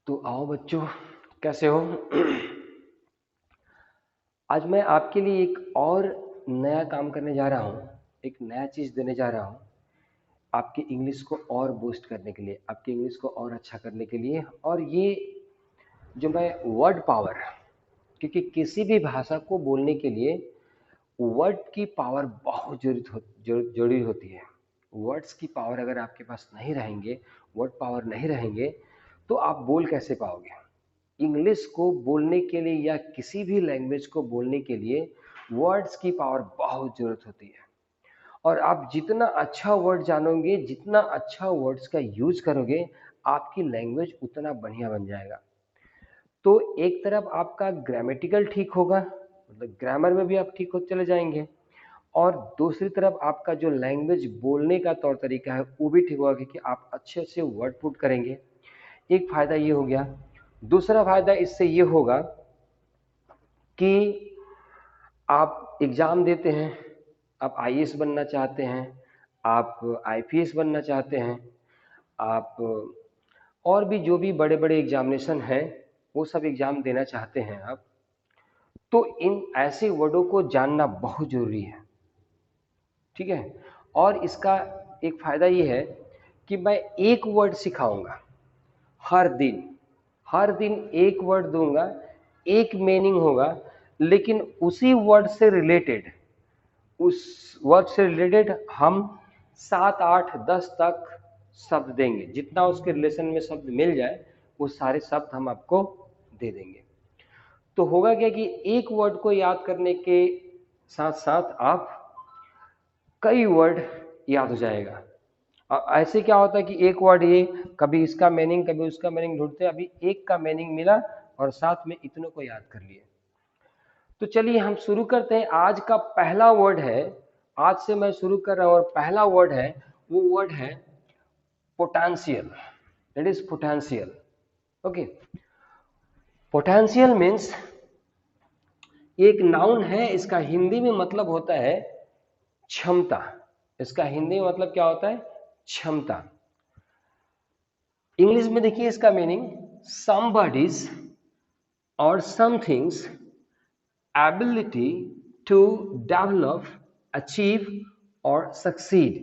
तो आओ बच्चों, कैसे हो? आज मैं आपके लिए एक और नया काम करने जा रहा हूँ। एक नया चीज़ देने जा रहा हूँ आपकी इंग्लिश को और बूस्ट करने के लिए, आपकी इंग्लिश को और अच्छा करने के लिए। और ये जो मैं वर्ड पावर, क्योंकि किसी भी भाषा को बोलने के लिए वर्ड की पावर बहुत जरूरी होती है। वर्ड्स की पावर अगर आपके पास नहीं रहेंगे, वर्ड पावर नहीं रहेंगे, तो आप बोल कैसे पाओगे? इंग्लिश को बोलने के लिए या किसी भी लैंग्वेज को बोलने के लिए वर्ड्स की पावर बहुत ज़रूरत होती है। और आप जितना अच्छा वर्ड जानोगे, जितना अच्छा वर्ड्स का यूज करोगे, आपकी लैंग्वेज उतना बढ़िया बन जाएगा। तो एक तरफ आपका ग्रामेटिकल ठीक होगा, मतलब ग्रामर में भी आप ठीक होते चले जाएंगे, और दूसरी तरफ आपका जो लैंग्वेज बोलने का तौर तरीका है वो भी ठीक होगा, क्योंकि आप अच्छे से वर्ड पुट करेंगे। एक फायदा ये हो गया। दूसरा फायदा इससे ये होगा कि आप एग्जाम देते हैं, आप आईएएस बनना चाहते हैं, आप आईपीएस बनना चाहते हैं, आप और भी जो भी बड़े बड़े एग्जामिनेशन हैं वो सब एग्जाम देना चाहते हैं आप, तो इन ऐसे वर्डों को जानना बहुत जरूरी है। ठीक है। और इसका एक फायदा ये है कि मैं एक वर्ड सिखाऊंगा हर दिन एक वर्ड दूंगा, एक मीनिंग होगा, लेकिन उसी वर्ड से रिलेटेड, हम 7 8 10 तक शब्द देंगे। जितना उसके रिलेशन में शब्द मिल जाए वो सारे शब्द हम आपको दे देंगे। तो होगा क्या कि एक वर्ड को याद करने के साथ साथ आप कई वर्ड याद हो जाएगा। ऐसे क्या होता है कि एक वर्ड ये, कभी इसका मीनिंग कभी उसका मीनिंग ढूंढते हैं, अभी एक का मीनिंग मिला और साथ में इतनों को याद कर लिए। तो चलिए हम शुरू करते हैं। आज का पहला वर्ड है, आज से मैं शुरू कर रहा हूं, और पहला वर्ड है, वो वर्ड है potential. That is potential. Okay. Potential means एक नाउन है, इसका हिंदी में मतलब होता है क्षमता। इसका हिंदी में मतलब क्या होता है? क्षमता। इंग्लिश में देखिए इसका meaning, somebody's or something's ability to develop, achieve or succeed.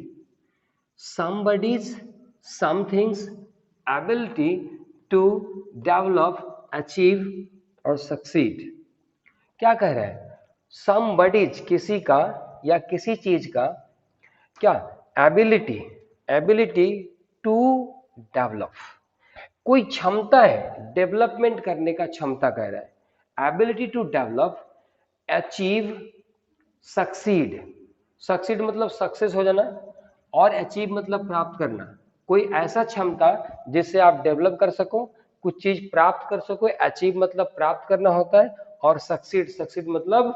Somebody's, something's ability to develop, achieve or succeed. क्या कह रहा है? somebody's किसी का या किसी चीज का क्या? ability, ability to develop, कोई क्षमता है, डेवलपमेंट करने का क्षमता कह रहा है। Ability to develop, achieve, succeed. Succeed मतलब सक्सेस हो जाना, और अचीव मतलब प्राप्त करना। कोई ऐसा क्षमता जिससे आप डेवलप कर सको, कुछ चीज प्राप्त कर सको। अचीव मतलब प्राप्त करना होता है, और सक्सीड, सक्सीड मतलब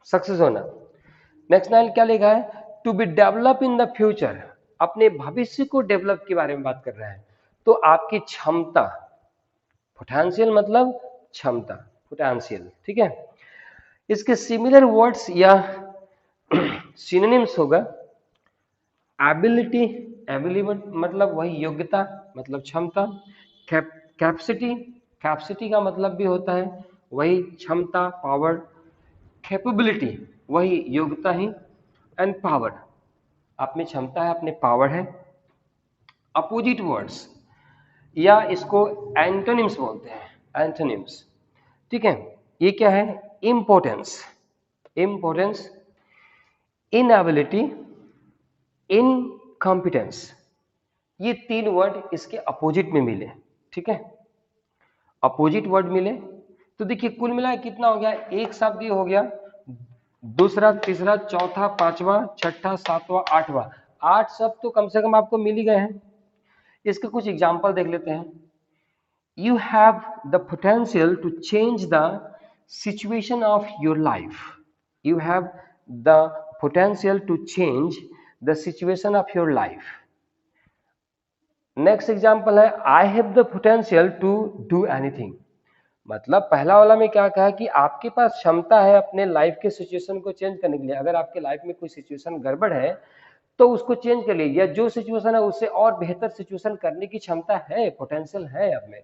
सक्सेस होना। नेक्स्ट लाइन क्या लिखा है? To be develop in the future, अपने भविष्य को डेवलप के बारे में बात कर रहा है। तो आपकी क्षमता, पोटेंशियल मतलब क्षमता, पोटेंशियल। ठीक है। इसके सिमिलर वर्ड्स या सिनोनिम्स होगा एबिलिटी, एबिलिटी मतलब वही योग्यता, मतलब क्षमता। कैपेसिटी, कैपेसिटी का मतलब भी होता है वही क्षमता, पावर। कैपेबिलिटी वही योग्यता ही, एंड पावर, आप में क्षमता है, अपने पावर है। अपोजिट वर्ड्स या इसको एंटोनिम्स बोलते हैं, एंटोनिम्स। ठीक है। ये क्या है? Importance, importance, inability, incompetence. ये तीन वर्ड इसके अपोजिट में मिले। ठीक है। अपोजिट वर्ड मिले तो देखिए कुल मिला कितना हो गया? एक शब्द ये हो गया, दूसरा, तीसरा, चौथा, पांचवा, छठा, सातवां, आठवां। 8 शब्द तो कम से कम आपको मिल ही गए हैं। इसके कुछ एग्जाम्पल देख लेते हैं। You have the potential to change the situation of your life. You have the potential to change the situation of your life. Next example है, I have the potential to do anything. मतलब पहला वाला में क्या कहा कि आपके पास क्षमता है अपने लाइफ के सिचुएशन को चेंज करने के लिए। अगर आपके लाइफ में कोई सिचुएशन गड़बड़ है तो उसको चेंज कर लीजिए, या जो सिचुएशन है उससे और बेहतर सिचुएशन करने की क्षमता है, पोटेंशियल है आप में।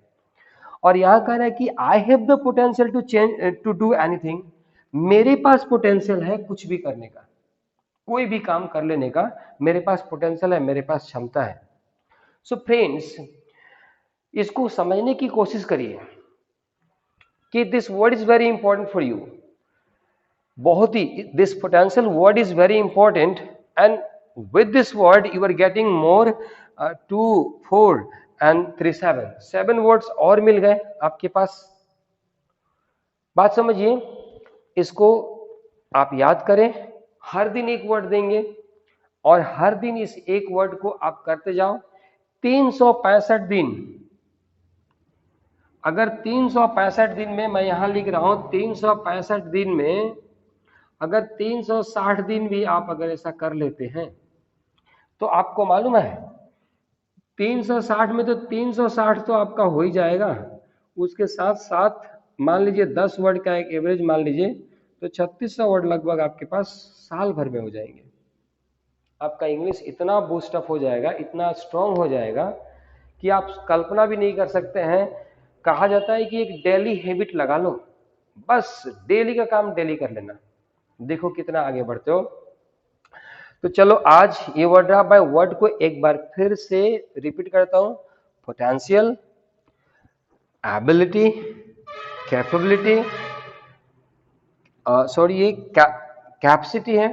और यहां कह रहा है कि I have the potential to change to do anything, मेरे पास पोटेंशियल है कुछ भी करने का, कोई भी काम कर लेने का मेरे पास पोटेंशियल है, मेरे पास क्षमता है। सो फ्रेंड्स, इसको समझने की कोशिश करिए कि this word is very important for you, बहुत ही, this potential word is very important and with this word you are getting more 2 4 and 3 7 words और मिल गए आपके पास। बात समझिए, इसको आप याद करें, हर दिन एक वर्ड देंगे और हर दिन इस एक वर्ड को आप करते जाओ 365 दिन। अगर 365 दिन में, मैं यहां लिख रहा हूं 365 दिन में, अगर 360 दिन भी आप अगर ऐसा कर लेते हैं तो आपको मालूम है 360 में तो 360 तो आपका हो ही जाएगा, उसके साथ साथ मान लीजिए 10 वर्ड का एक एवरेज मान लीजिए तो 3600 वर्ड लगभग आपके पास साल भर में हो जाएंगे। आपका इंग्लिश इतना बूस्ट अप हो जाएगा, इतना स्ट्रांग हो जाएगा कि आप कल्पना भी नहीं कर सकते हैं। कहा जाता है कि एक डेली हैबिट लगा लो, बस डेली का काम डेली कर लेना, देखो कितना आगे बढ़ते हो। तो चलो आज ये वर्ड रहा, मैं वर्ड को एक बार फिर से रिपीट करता हूं, पोटेंशियल, एबिलिटी, कैपेबिलिटी, सॉरी ये कैपेसिटी है,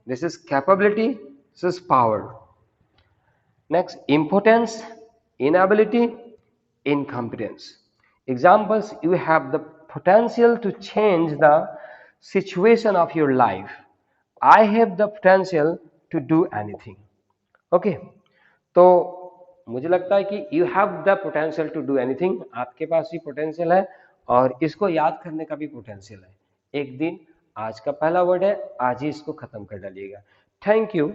this is capability, this is power. Next, importance, inability, incompetence. Examples, you have the potential to change the situation of your life. I have the potential to do anything. Okay, तो मुझे लगता है कि you have the potential to do anything, आपके पास भी potential है और इसको याद करने का भी पोटेंशियल है। एक दिन, आज का पहला वर्ड है, आज ही इसको खत्म कर डालिएगा। Thank you.